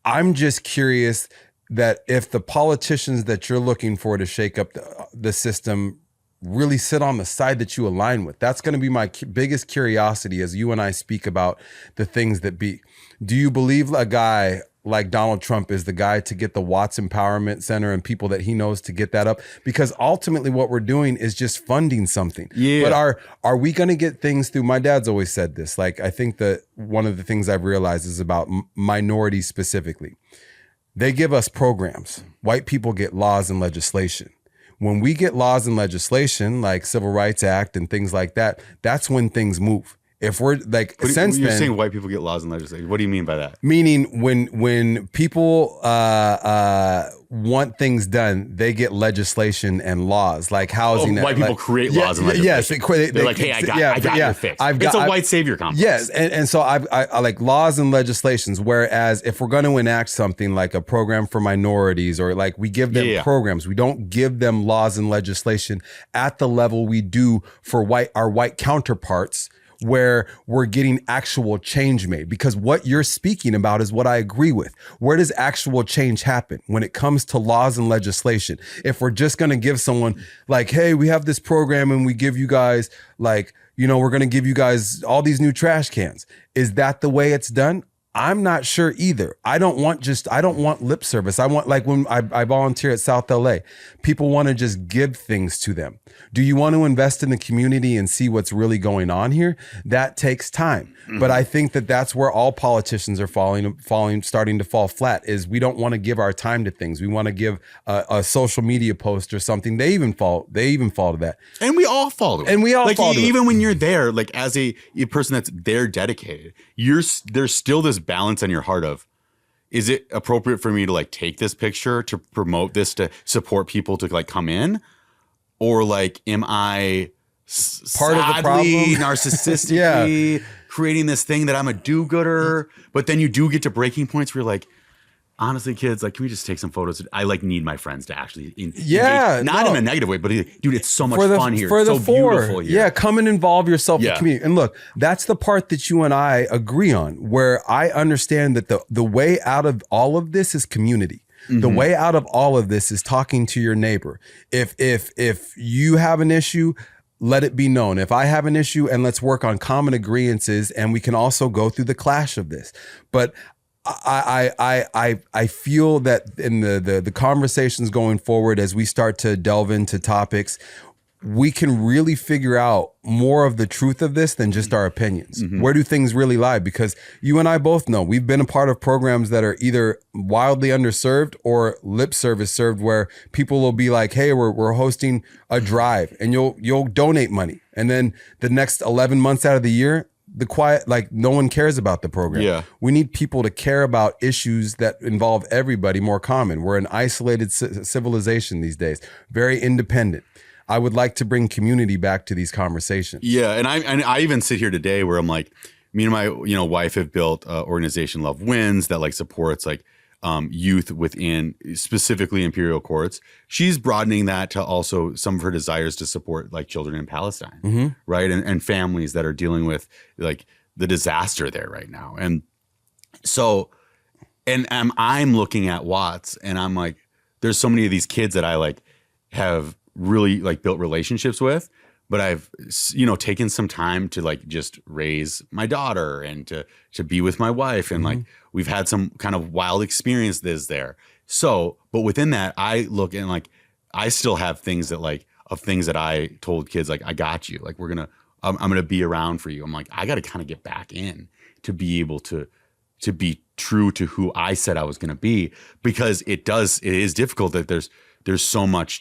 I'm just curious that if the politicians that you're looking for to shake up the system really sit on the side that you align with. That's going to be my biggest curiosity as you and I speak about the things that be. Do you believe a guy like Donald Trump is the guy to get the Watts Empowerment Center and people that he knows to get that up? Because ultimately what we're doing is just funding something. Yeah. But are we going to get things through? My dad's always said this. Like, I think that one of the things I've realized is about minorities specifically. They give us programs. White people get laws and legislation. When we get laws and legislation like Civil Rights Act and things like that, that's when things move. If we're like, you're saying white people get laws and legislation. What do you mean by that? Meaning when people want things done, they get legislation and laws like housing. White people create laws and legislation. Yes, they're like, hey, I got your fix. It's a white savior complex. Yes, and so I like laws and legislations. Whereas if we're going to enact something like a program for minorities or like we give them programs, we don't give them laws and legislation at the level we do for our white counterparts, where we're getting actual change made. Because what you're speaking about is what I agree with. Where does actual change happen when it comes to laws and legislation? If we're just going to give someone like, hey, we have this program and we give you guys like, we're going to give you guys all these new trash cans. Is that the way it's done? I'm not sure either. I don't want lip service. I want, like when I volunteer at South LA, people want to just give things to them. Do you want to invest in the community and see what's really going on here? That takes time. Mm-hmm. But I think that that's where all politicians are starting to fall flat, is we don't want to give our time to things. We want to give a social media post or something. They even fall to that. And we all fall to it. And we all fall to it. Even when you're there, like as a person that's there dedicated, there's still this balance in your heart of, is it appropriate for me to like take this picture to promote this, to support people to like come in? Or like, am I part of the problem? Narcissistically creating this thing that I'm a do-gooder? But then you do get to breaking points where you're like, honestly, kids, like, can we just take some photos? I like need my friends to actually engage. Not in a negative way, but dude, it's so much fun here. It's so beautiful here. Yeah, come and involve yourself in the community. And look, that's the part that you and I agree on, where I understand that the way out of all of this is community. Mm-hmm. The way out of all of this is talking to your neighbor. If you have an issue, let it be known. If I have an issue, and let's work on common agreeances, and we can also go through the clash of this. But I feel that in the conversations going forward, as we start to delve into topics, we can really figure out more of the truth of this than just our opinions. Mm-hmm. Where do things really lie? Because you and I both know we've been a part of programs that are either wildly underserved or lip service served, where people will be like, hey, we're hosting a drive, and you'll donate money. And then the next 11 months out of the year, no one cares about the program. Yeah. We need people to care about issues that involve everybody more common. We're an isolated civilization these days, very independent. I would like to bring community back to these conversations. Yeah, and I even sit here today where I'm like, me and my wife have built an organization, Love Wins, that like supports like youth within specifically Imperial Courts. She's broadening that to also some of her desires to support like children in Palestine, mm-hmm. right, and families that are dealing with like the disaster there right now. And so, and I'm looking at Watts, and I'm like, there's so many of these kids that I like have really like built relationships with, but I've taken some time to like just raise my daughter and to be with my wife, and like we've had some kind of wild experiences there. So, but within that, I look and like, I still have things that like, of things that I told kids, like, I got you. Like, I'm going to be around for you. I'm like, I got to kind of get back in to be able to be true to who I said I was going to be, because it is difficult that there's so much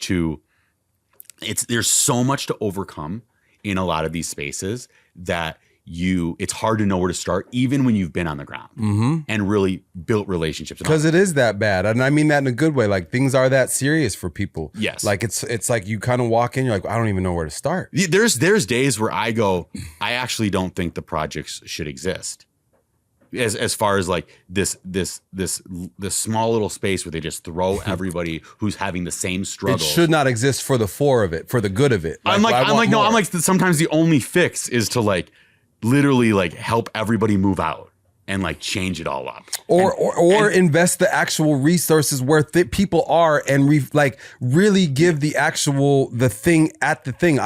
there's so much to overcome in a lot of these spaces that it's hard to know where to start, even when you've been on the ground and really built relationships. Because it is that bad. And I mean that in a good way. Like, things are that serious for people. Yes. Like, it's like you kind of walk in, you're like, I don't even know where to start. There's days where I go, I actually don't think the projects should exist. As far as like this small little space where they just throw everybody who's having the same struggle. It should not exist for the good of it. I'm like sometimes the only fix is to like literally like help everybody move out and like change it all up, or invest the actual resources where people are and really give the thing at the thing.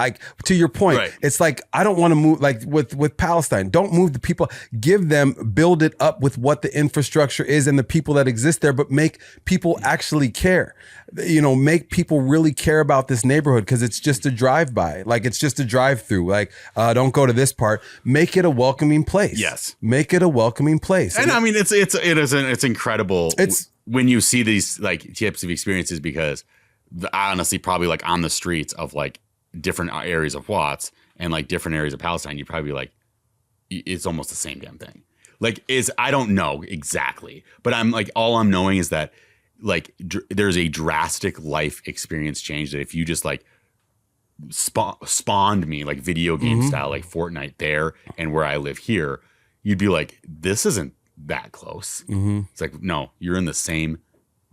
To your point, right. It's like, I don't want to move, like with Palestine, don't move the people, build it up with what the infrastructure is and the people that exist there, but make people actually care. Make people really care about this neighborhood, because it's just a drive-by. Like, it's just a drive-through. Like, don't go to this part. Make it a welcoming place. Yes. Make it a welcoming place. And I mean, it's incredible. It's when you see these like types of experiences, because honestly, probably like on the streets of like different areas of Watts and like different areas of Palestine, you probably like, it's almost the same damn thing. Like, I don't know exactly, but I'm like, all I'm knowing is that like there's a drastic life experience change that if you just like spawned me like video game style, like Fortnite there and where I live here, you'd be like, this isn't that close. It's like, no, you're in the same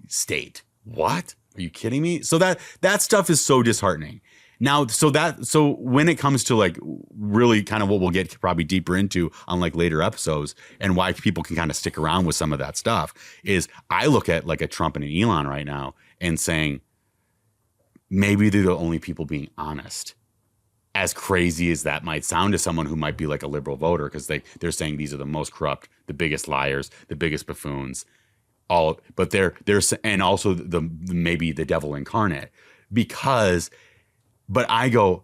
state. What? Are you kidding me? So that stuff is so disheartening. Now, so when it comes to like really kind of what we'll get probably deeper into on like later episodes and why people can kind of stick around with some of that stuff, is I look at like a Trump and an Elon right now and saying, maybe they're the only people being honest. As crazy as that might sound to someone who might be like a liberal voter, because they're saying these are the most corrupt, the biggest liars, the biggest buffoons, but they're and also maybe the devil incarnate, but I go,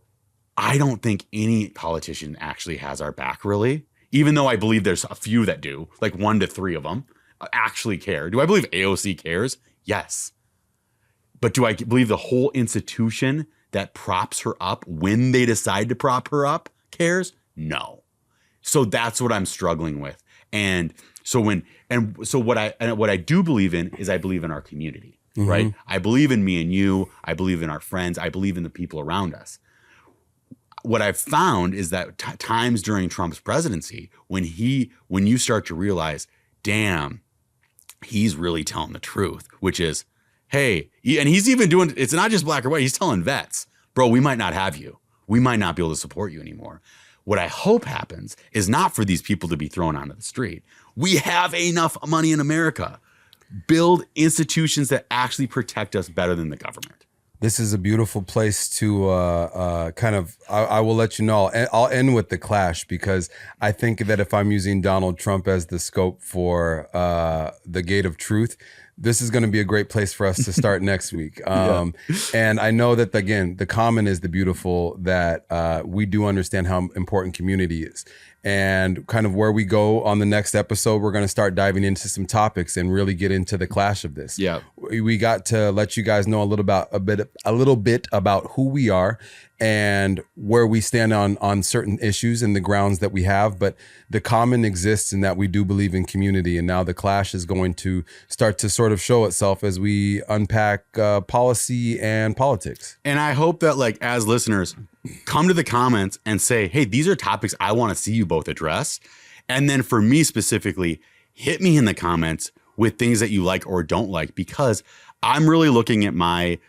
I don't think any politician actually has our back, really, even though I believe there's a few that do, like 1 to 3 of them actually care. Do I believe AOC cares? Yes. But do I believe the whole institution that props her up when they decide to prop her up cares? No. So that's what I'm struggling with. And so what I do believe in is I believe in our community. Right? I believe in me and you. I believe in our friends. I believe in the people around us. What I've found is that times during Trump's presidency, when you start to realize, damn, he's really telling the truth, which is, hey, and he's even doing, it's not just black or white. He's telling vets, bro, we might not have you. We might not be able to support you anymore. What I hope happens is not for these people to be thrown onto the street. We have enough money in America. Build institutions that actually protect us better than the government. This is a beautiful place to kind of, I will let you know, I'll end with the clash, because I think that if I'm using Donald Trump as the scope for the gate of truth, this is going to be a great place for us to start next week. And I know that, again, the common is the beautiful, that we do understand how important community is. And kind of where we go on the next episode, we're going to start diving into some topics and really get into the clash of this. Yeah, we got to let you guys know a little bit about who we are and where we stand on certain issues and the grounds that we have. But the common exists in that we do believe in community. And now the clash is going to start to sort of show itself as we unpack policy and politics. And I hope that, like, as listeners, come to the comments and say, hey, these are topics I want to see you both address. And then for me specifically, hit me in the comments with things that you like or don't like, because I'm really looking at my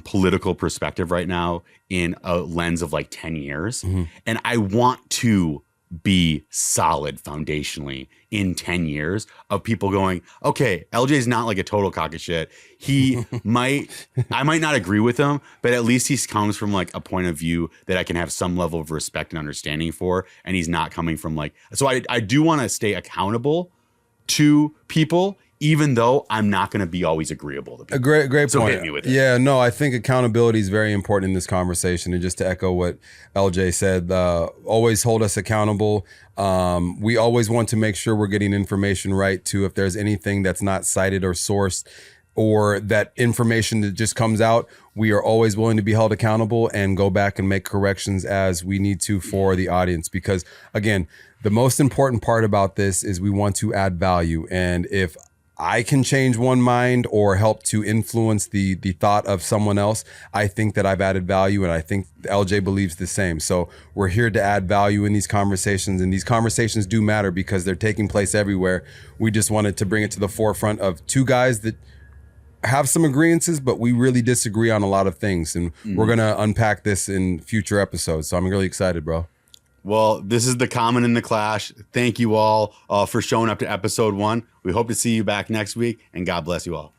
political perspective right now in a lens of like 10 years. And I want to be solid foundationally in 10 years of people going, okay, LJ's not like a total cock of shit. I might not agree with him, but at least he comes from like a point of view that I can have some level of respect and understanding for. And he's not coming from like, so I do want to stay accountable to people, even though I'm not going to be always agreeable to people. A great So point. hit me with it. Yeah, no, I think accountability is very important in this conversation. And just to echo what LJ said, always hold us accountable. We always want to make sure we're getting information right too. If there's anything that's not cited or sourced, or that information that just comes out, we are always willing to be held accountable and go back and make corrections as we need to for the audience. Because again, the most important part about this is we want to add value. And if I can change one mind or help to influence the thought of someone else, I think that I've added value, and I think LJ believes the same. So we're here to add value in these conversations, and these conversations do matter because they're taking place everywhere. We just wanted to bring it to the forefront of two guys that have some agreements, but we really disagree on a lot of things, and we're going to unpack this in future episodes. So I'm really excited, bro. Well, this is the Common in the Clash. Thank you all for showing up to episode 1. We hope to see you back next week, and God bless you all.